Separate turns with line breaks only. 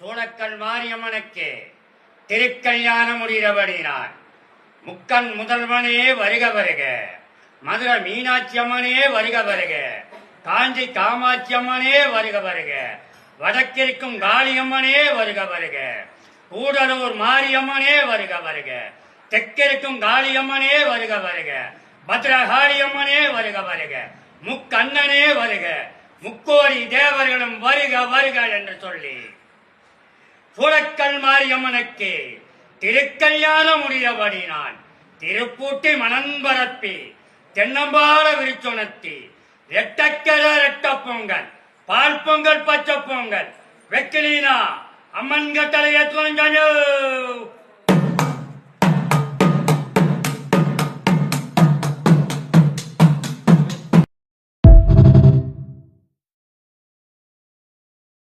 சூளக்கல் மாரியம்மனுக்கு திருக்கல்யாணம் முடிகிறபடினான். முக்கன் முதல்வனே வருக வருக, மதுரை மீனாட்சி அம்மனே வருக வருக, காஞ்சி காமாட்சி அம்மனே வருக வருக, வடக்கிற்கும் காளியம்மனே வருக வருக, கூடலூர் மாரியம்மனே வருக வருக, தெற்கிற்கும் காளியம்மனே வருக வருக, பத்ரகாளியம்மனே வருக வருக, முக்கண்ணனே வருக, முக்கோடி தேவர்களும் வருக வருக என்று சொல்லி சூளக்கல் மாரியம்மனுக்கு திருக்கல்யாணம் முடியபடினான். திருப்பூட்டி மணன்பரப்பி தென்னம்பால விரிச்சுணர்த்தி ரெட்டக்கர ரெட்ட பொங்கல், பால் பொங்கல், பச்சை பொங்கல், வெக்கிலீனா அம்மன் கட்டளை